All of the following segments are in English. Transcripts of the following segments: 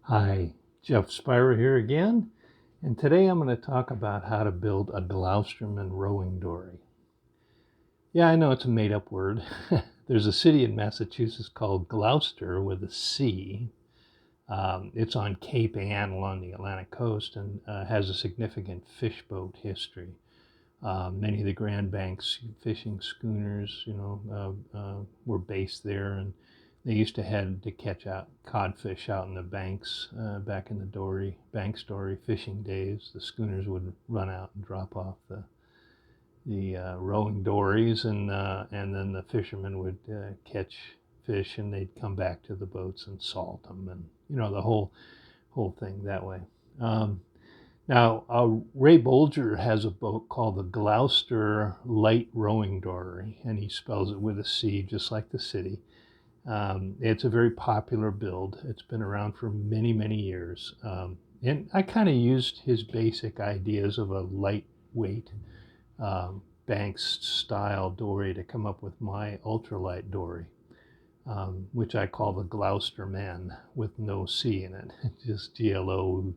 Hi, Jeff Spira here again, and today I'm going to talk about how to build a Glousterman rowing dory. Yeah, I know it's a made-up word. There's a city in Massachusetts called Gloucester with a C. It's on Cape Ann along the Atlantic coast and has a significant fish boat history. Many of the Grand Banks fishing schooners, were based there, and they used to head to catch out codfish out in the banks back in the Banks Dory fishing days. The schooners would run out and drop off the rowing dories, and then the fishermen would catch fish, and they'd come back to the boats and salt them, and the whole thing that way. Now, Ray Bolger has a boat called the Glouster Light Rowing Dory, and he spells it with a C, just like the city. It's a very popular build. It's been around for many, many years. And I kind of used his basic ideas of a lightweight Banks style dory to come up with my ultralight dory, which I call the Glousterman with no C in it, just Glousterman.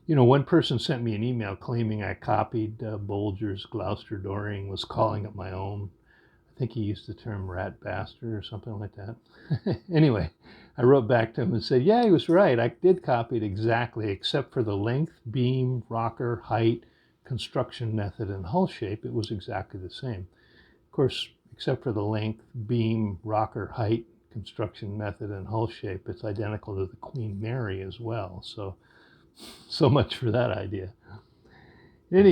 One person sent me an email claiming I copied Bolger's Glouster dory and was calling it my own. I think he used the term rat bastard or something like that. Anyway, I wrote back to him and said, yeah, he was right. I did copy it exactly, except for the length, beam, rocker, height, construction method, and hull shape. It was exactly the same. Of course, except for the length, beam, rocker, height, construction method, and hull shape, it's identical to the Queen Mary as well. So much for that idea. In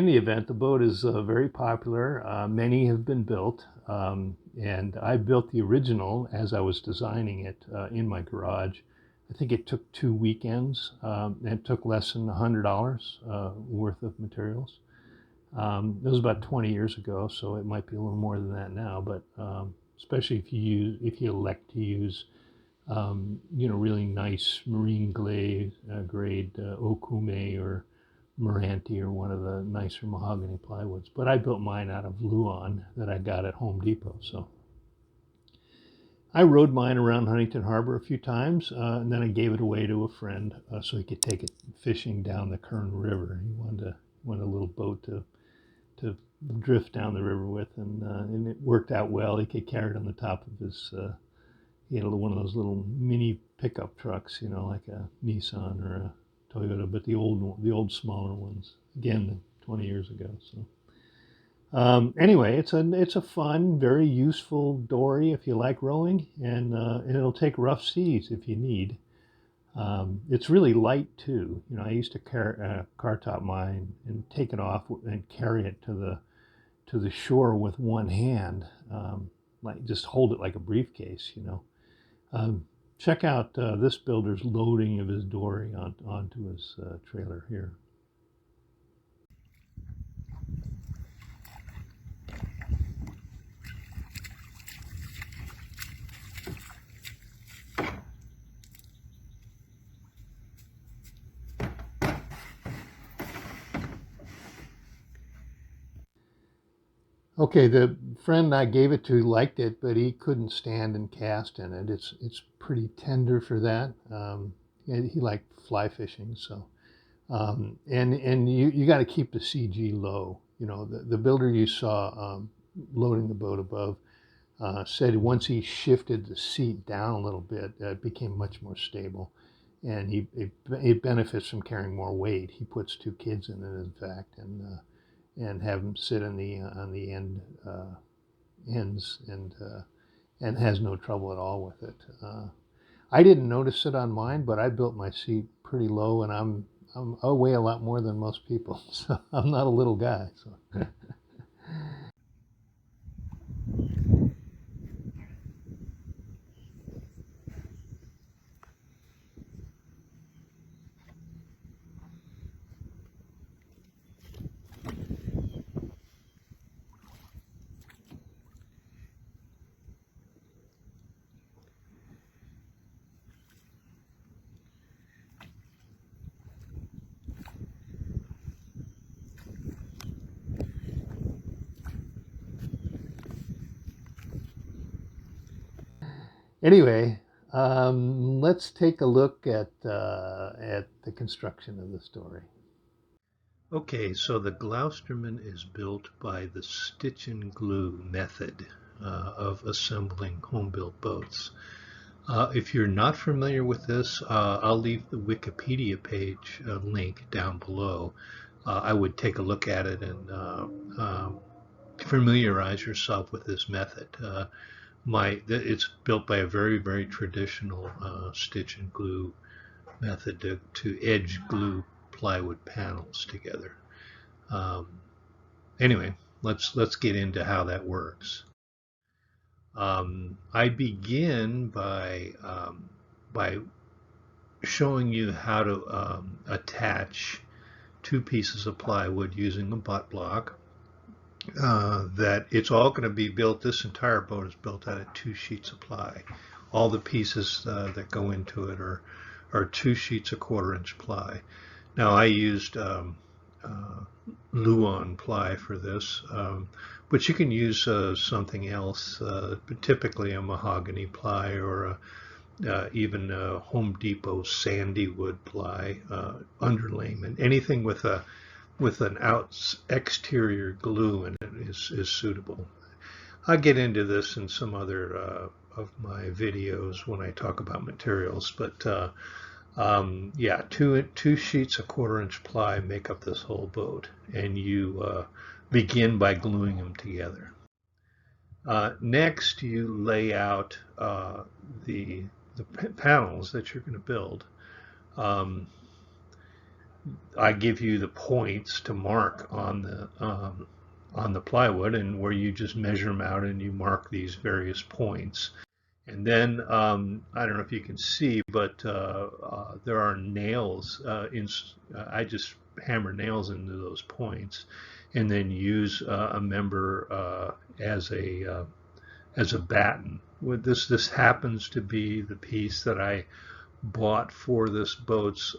the event, the boat is very popular. Many have been built, and I built the original as I was designing it in my garage. I think it took 2 weekends, and it took less than $100 worth of materials. It was about 20 years ago, so it might be a little more than that now. But especially if you elect to use really nice marine grade okume or Meranti or one of the nicer mahogany plywoods. But I built mine out of Luan that I got at Home Depot. So I rode mine around Huntington Harbor a few times, and then I gave it away to a friend so he could take it fishing down the Kern River. He wanted a little boat to drift down the river with, and it worked out well. He could carry it on the top of his. He had one of those little mini pickup trucks, like a Nissan or a Toyota, but the old smaller ones. Again, 20 years ago. So anyway, it's a fun, very useful dory if you like rowing, and it'll take rough seas if you need. It's really light too. I used to car top mine and take it off and carry it to the shore with one hand, like just hold it like a briefcase. Check out this builder's loading of his dory onto his trailer here. Okay, the friend I gave it to liked it, but he couldn't stand and cast in it. It's pretty tender for that. And he liked fly fishing, so and you got to keep the CG low. The builder you saw loading the boat above said once he shifted the seat down a little bit, it became much more stable, and it benefits from carrying more weight. He puts 2 kids in it, in fact, and have them sit on the ends, and has no trouble at all with it. I didn't notice it on mine, but I built my seat pretty low, and I weigh a lot more than most people, so I'm not a little guy. So. Anyway, let's take a look at the construction of the story. Okay, so the Glousterman is built by the stitch and glue method of assembling home-built boats. If you're not familiar with this, I'll leave the Wikipedia page link down below. I would take a look at it and familiarize yourself with this method. It's built by a very, very traditional stitch and glue method to edge glue plywood panels together. Anyway, let's get into how that works. I begin by showing you how to attach two pieces of plywood using a butt block. That it's all going to be built, this entire boat is built out of 2 sheets of ply. All the pieces that go into it are 2 sheets of 1/4 inch ply. Now I used Luan ply for this, but you can use something else, but typically a mahogany ply or even a Home Depot sandy wood ply underlayment. Anything with an exterior glue in it is suitable. I'll get into this in some other of my videos when I talk about materials, but yeah, two sheets of 1/4 inch ply make up this whole boat, and you begin by gluing them together. Next, you lay out the panels that you're going to build. I give you the points to mark on the plywood, and where you just measure them out and you mark these various points. And then I don't know if you can see, but there are nails. I just hammer nails into those points, and then use a member as a batten. This happens to be the piece that I bought for this boat's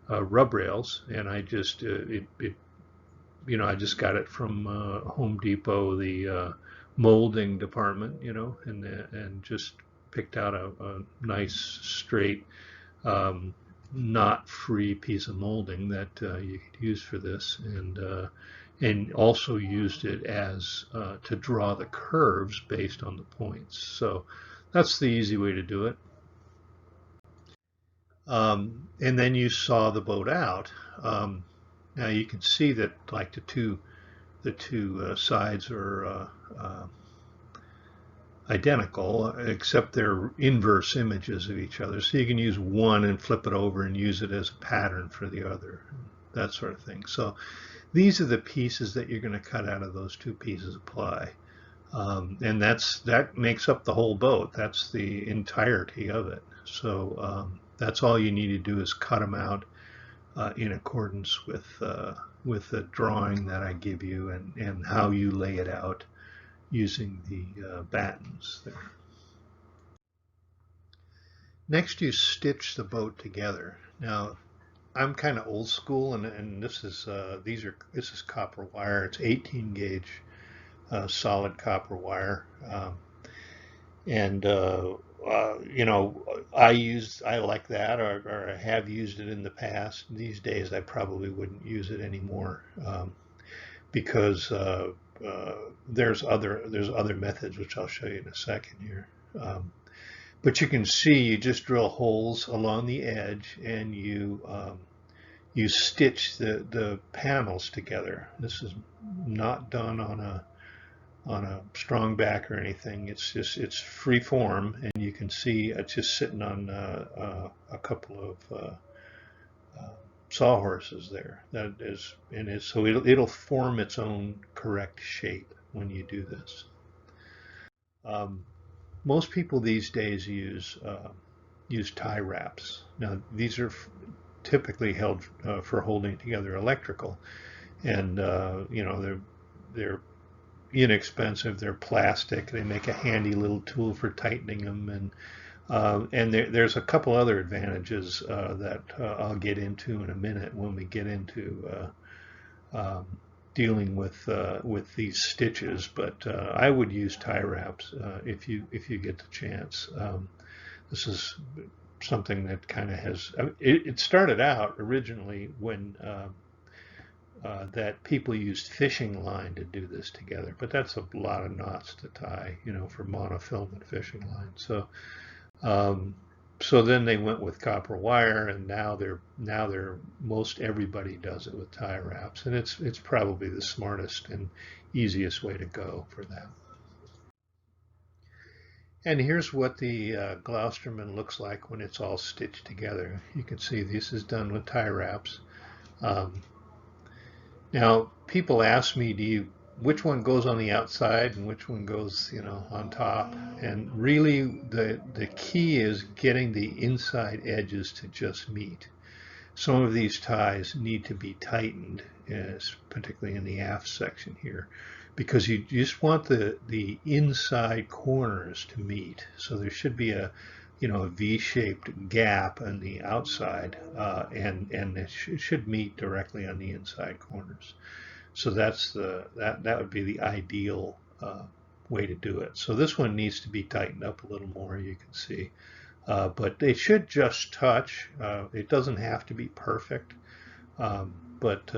rub rails, and I just I just got it from Home Depot, the molding department, and just picked out a nice straight knot free piece of molding that you could use for this, and also used it as to draw the curves based on the points. So that's the easy way to do it. And then you saw the boat out. Now you can see that like the two sides are identical, except they're inverse images of each other. So you can use one and flip it over and use it as a pattern for the other, that sort of thing. So these are the pieces that you're going to cut out of those 2 pieces of ply. And that makes up the whole boat. That's the entirety of it. So that's all you need to do is cut them out in accordance with the drawing that I give you, and how you lay it out using the battens there. Next, you stitch the boat together. Now, I'm kind of old school, and this is copper wire. It's 18 gauge solid copper wire, and I like that, or I have used it in the past. These days, I probably wouldn't use it anymore, because there's other methods, which I'll show you in a second here. But you can see, you just drill holes along the edge, and you stitch the panels together. This is not done on a strong back or anything. It's free form, and you can see it's just sitting on a couple of sawhorses there. So it'll form its own correct shape when you do this. Most people these days use tie wraps. Now these are typically held for holding together electrical, and they're inexpensive. They're plastic. They make a handy little tool for tightening them, and there's a couple other advantages that I'll get into in a minute when we get into dealing with these stitches, but I would use tie wraps if you get the chance. This is something that kind of has. It started out originally when that people used fishing line to do this together, but that's a lot of knots to tie, for monofilament fishing line. Um, so then they went with copper wire, and now they're most everybody does it with tie wraps, and it's probably the smartest and easiest way to go for that. And here's what the Glousterman looks like when it's all stitched together. You can see this is done with tie wraps. Um, Now, people ask me, which one goes on the outside and which one goes, on top? And really, the key is getting the inside edges to just meet. Some of these ties need to be tightened, particularly in the aft section here, because you just want the inside corners to meet. So there should be a V-shaped gap on the outside, and it should meet directly on the inside corners. So that would be the ideal way to do it. So this one needs to be tightened up a little more, you can see, but they should just touch. It doesn't have to be perfect, but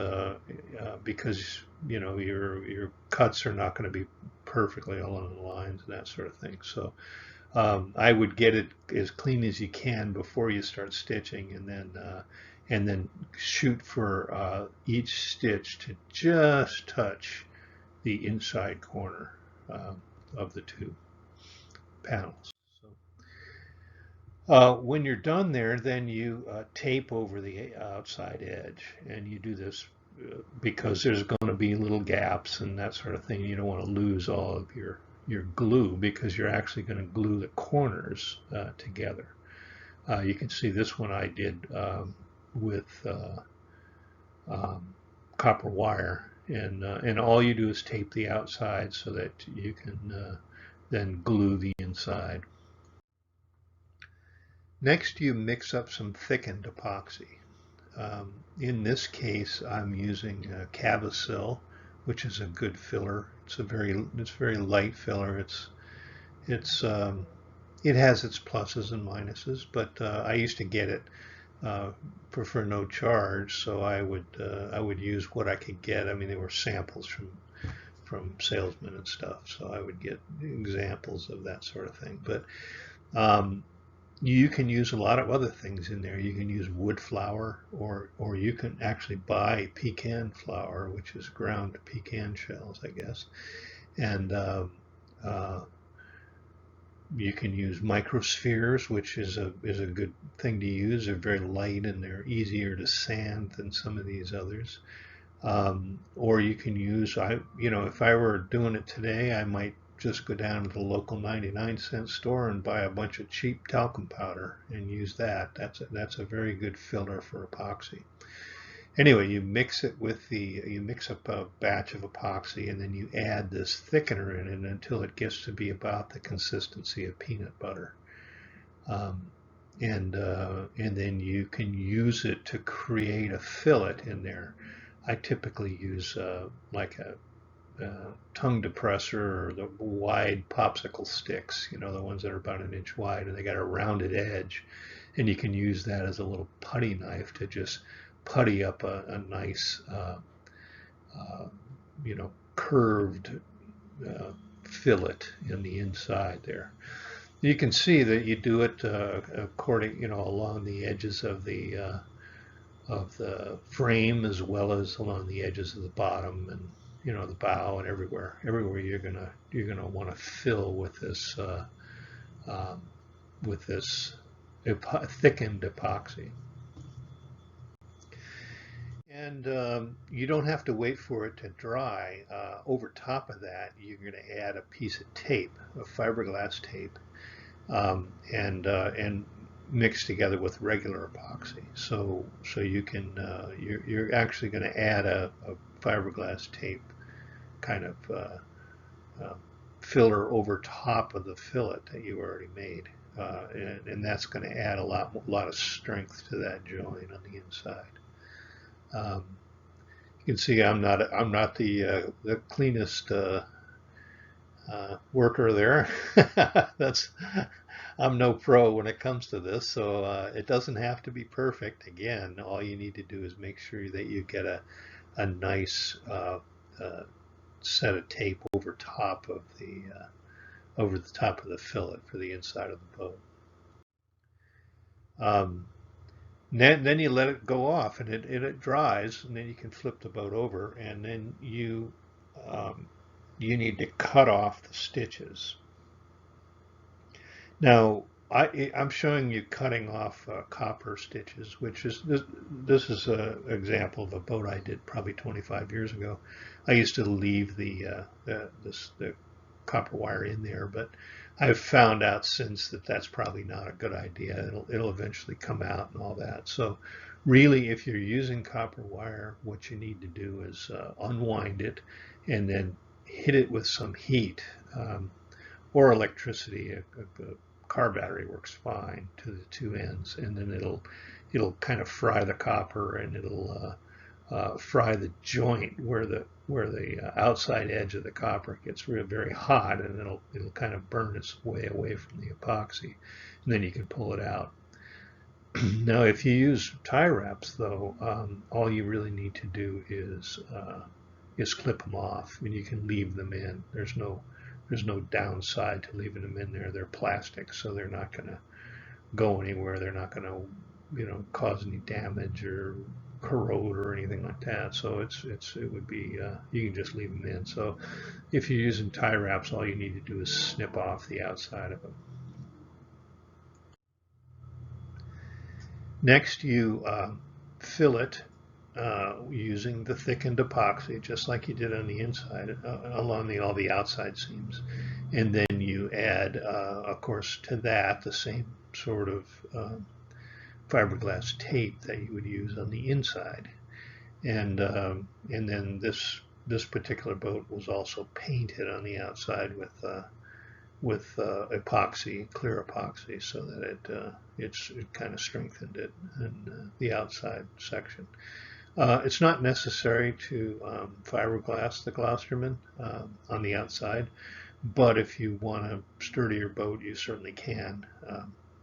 because your cuts are not going to be perfectly along the lines and that sort of thing. So I would get it as clean as you can before you start stitching, and then shoot for each stitch to just touch the inside corner of the two panels. When you're done there, then you tape over the outside edge, and you do this because there's going to be little gaps and that sort of thing. You don't want to lose all of your glue because you're actually going to glue the corners together. You can see this one I did with copper wire, and all you do is tape the outside so that you can then glue the inside. Next, you mix up some thickened epoxy. In this case, I'm using Cavasil, which is a good filler. It's very light filler. It has its pluses and minuses, but I used to get it for no charge, so I would use what I could get. I mean, there were samples from salesmen and stuff, so I would get examples of that sort of thing. But you can use a lot of other things in there. You can use wood flour, or you can actually buy pecan flour, which is ground pecan shells, I guess. And you can use microspheres, which is a good thing to use. They're very light and they're easier to sand than some of these others. Or you can use, if I were doing it today, I might just go down to the local 99-cent store and buy a bunch of cheap talcum powder and use that. That's a very good filler for epoxy. Anyway, you mix up a batch of epoxy, and then you add this thickener in it until it gets to be about the consistency of peanut butter. And then you can use it to create a fillet in there. I typically use like a tongue depressor, or the wide popsicle sticks, the ones that are about an inch wide, and they got a rounded edge, and you can use that as a little putty knife to just putty up a nice, curved fillet in the inside there. You can see that you do it according, along the edges of the frame, as well as along the edges of the bottom and the bow, and everywhere you're gonna want to fill with this thickened epoxy. And you don't have to wait for it to dry. Over top of that, you're going to add a piece of tape, a fiberglass tape, and mix together with regular epoxy. So you can you're actually going to add a fiberglass tape kind of filler over top of the fillet that you already made, and that's going to add a lot of strength to that joint on the inside. You can see I'm not the cleanest worker there. That's I'm no pro when it comes to this, so it doesn't have to be perfect. Again, all you need to do is make sure that you get a nice uh, set of tape over the top of the fillet for the inside of the boat. Um, then you let it go off, and it dries, and then you can flip the boat over, and then um, you need to cut off the stitches. Now, I'm showing you cutting off copper stitches, which is this is an example of a boat I did probably 25 years ago. I used to leave the copper wire in there, but I've found out since that that's probably not a good idea. It'll eventually come out and all that. So really, if you're using copper wire, what you need to do is unwind it and then hit it with some heat. Or electricity. A car battery works fine to the two ends, and then it'll kind of fry the copper, and it'll fry the joint where the outside edge of the copper gets very hot, and it'll kind of burn its way away from the epoxy, and then you can pull it out. Now, if you use tie wraps, though, all you really need to do is clip them off, and you can leave them in. There's no downside to leaving them in there. They're plastic, so they're not going to go anywhere. They're not going to, cause any damage or corrode or anything like that. So it would be you can just leave them in. So if you're using tie wraps, all you need to do is snip off the outside of them. Next, you fill it using the thickened epoxy, just like you did on the inside, along all the outside seams. And then you add, of course, to that the same sort of fiberglass tape that you would use on the inside. And then this particular boat was also painted on the outside with epoxy, clear epoxy, so that it kind of strengthened it in the outside section. It's not necessary to fiberglass the Glousterman on the outside, but if you want a sturdier boat, you certainly can.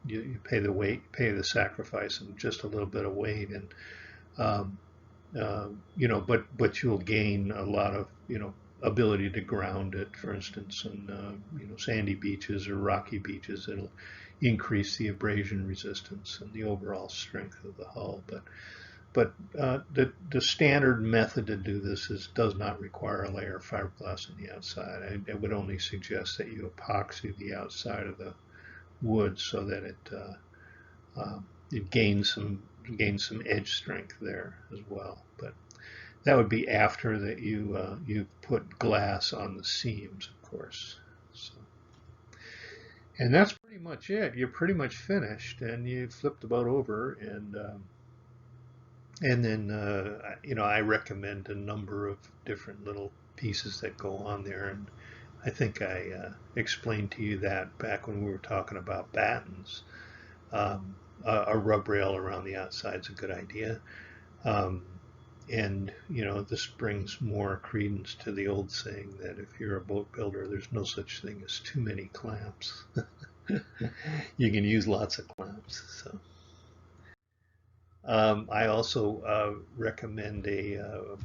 You pay the weight, pay the sacrifice, and just a little bit of weight, and um, but you'll gain a lot of ability to ground it, for instance, in sandy beaches or rocky beaches. It'll increase the abrasion resistance and the overall strength of the hull. But the standard method to do this does not require a layer of fiberglass on the outside. I would only suggest that you epoxy the outside of the wood so that it gains some edge strength there as well. But that would be after that you put glass on the seams, of course. So, and that's pretty much it. You're pretty much finished, and you flip the boat over, and then I recommend a number of different little pieces that go on there, and I think I explained to you that back when we were talking about battens. A rub rail around the outside is a good idea. And this brings more credence to the old saying that if you're a boat builder, there's no such thing as too many clamps. You can use lots of clamps. So I also recommend a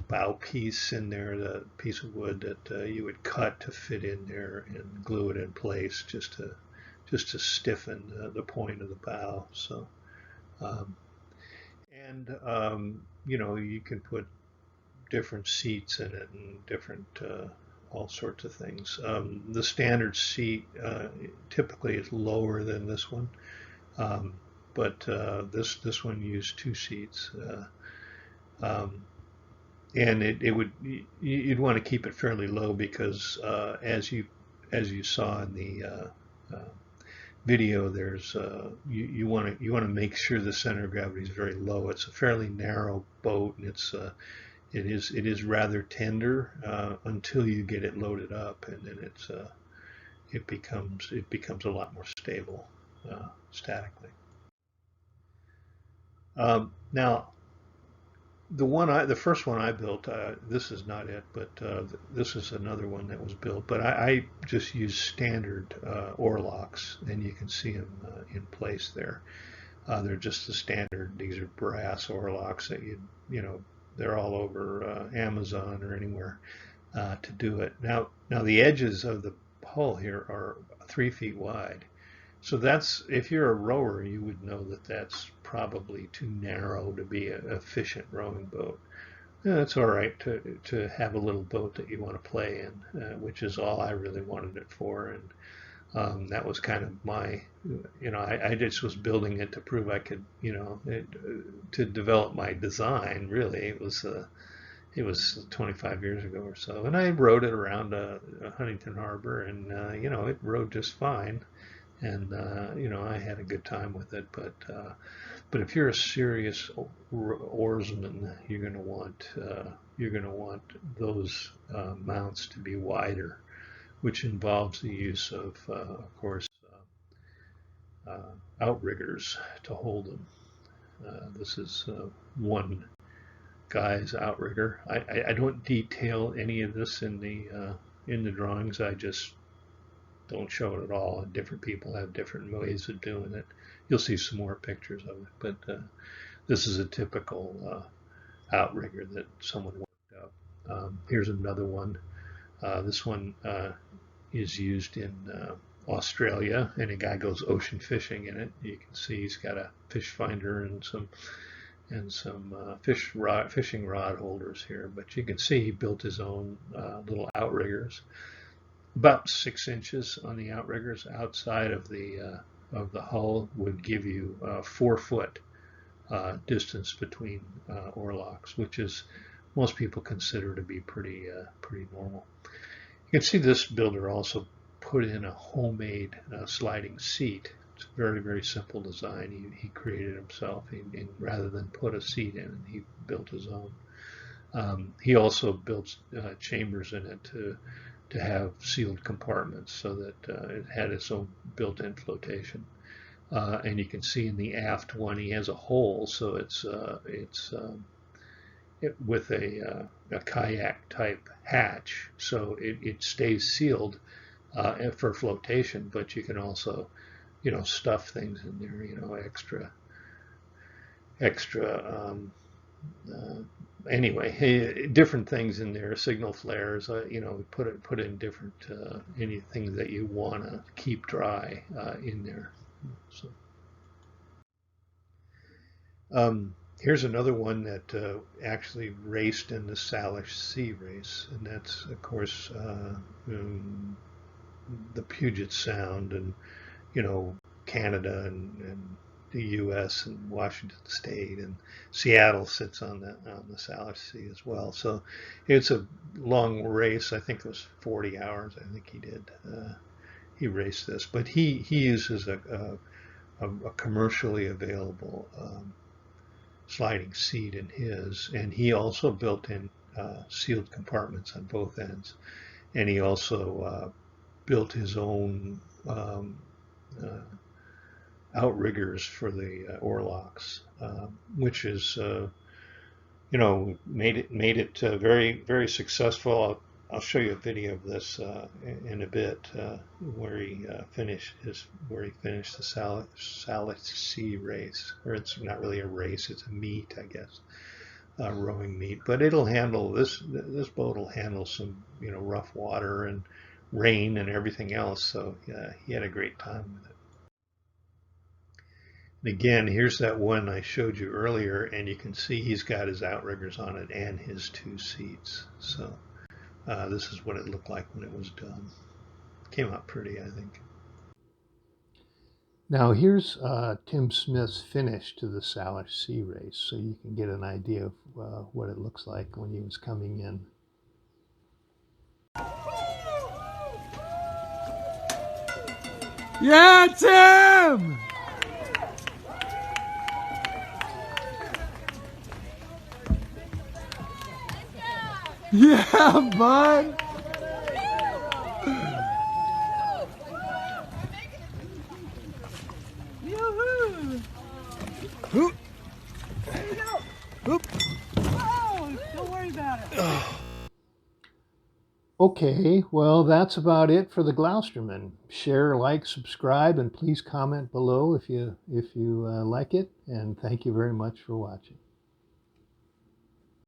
bow piece in there, the piece of wood that you would cut to fit in there and glue it in place, just to stiffen the point of the bow. So um, and you can put different seats in it and different all sorts of things. The standard seat typically is lower than this one, um, but this one used two seats, um, and you'd want to keep it fairly low because as you saw in the video, there's you want to make sure the center of gravity is very low. It's a fairly narrow boat, and it is rather tender until you get it loaded up, and then it becomes a lot more stable statically. Now, The first one I built, this is not it, but this is another one that was built. But I just use standard oarlocks, and you can see them in place there. They're just the standard. These are brass oarlocks that they're all over Amazon or anywhere to do it. Now the edges of the hull here are 3 feet wide. So that's, if you're a rower, you would know that that's probably too narrow to be an efficient rowing boat. Yeah, it's all right to have a little boat that you want to play in, which is all I really wanted it for. And that was kind of my, I just was building it to prove I could, to develop my design. Really, it was 25 years ago or so, and I rode it around Huntington Harbor, and it rode just fine. And I had a good time with it. But if you're a serious oarsman, you're going to want those mounts to be wider, which involves the use of course, outriggers to hold them. This is one guy's outrigger. I don't detail any of this in the drawings. I just don't show it at all. Different people have different ways of doing it. You'll see some more pictures of it, but this is a typical outrigger that someone worked up. Here's another one. This one is used in Australia, and a guy goes ocean fishing in it. You can see he's got a fish finder and some fishing rod holders here, but you can see he built his own little outriggers. About 6 inches on the outriggers outside of the hull would give you 4 foot distance between oarlocks, which is most people consider to be pretty normal. You can see this builder also put in a homemade sliding seat. It's a very, very simple design. He created himself. Rather than put a seat in, he built his own. He also built chambers in it to have sealed compartments so that it had its own built-in flotation. And you can see in the aft one he has a hole, so it's with a kayak type hatch, so it stays sealed for flotation. But you can also stuff things in there, extra anyway, different things in there, signal flares, put in different anything that you want to keep dry in there. So here's another one that actually raced in the Salish Sea race, and that's of course the Puget Sound and Canada and the U.S. and Washington State, and Seattle sits on the Salish Sea as well. So it's a long race. I think it was 40 hours. I think he did. He raced this, but he uses a commercially available sliding seat in his, and he also built in sealed compartments on both ends, and he also built his own outriggers for the oarlocks, which is made it very, very successful. I'll show you a video of this in a bit, where he finished the Salish Sea race, or it's not really a race, it's a meet, I guess, rowing meet. But it'll handle this boat will handle some rough water and rain and everything else. So he had a great time with it. And again, here's that one I showed you earlier, and you can see he's got his outriggers on it and his 2 seats. So this is what it looked like when it was done. Came out pretty, I think. Now here's Tim Smith's finish to the Salish Sea race, so you can get an idea of what it looks like when he was coming in. Yeah, Tim! Yeah, bud! Yoo-hoo! Oop. There you go! Oop. Okay, well, that's about it for the Glousterman. Share, like, subscribe, and please comment below if you like it. And thank you very much for watching.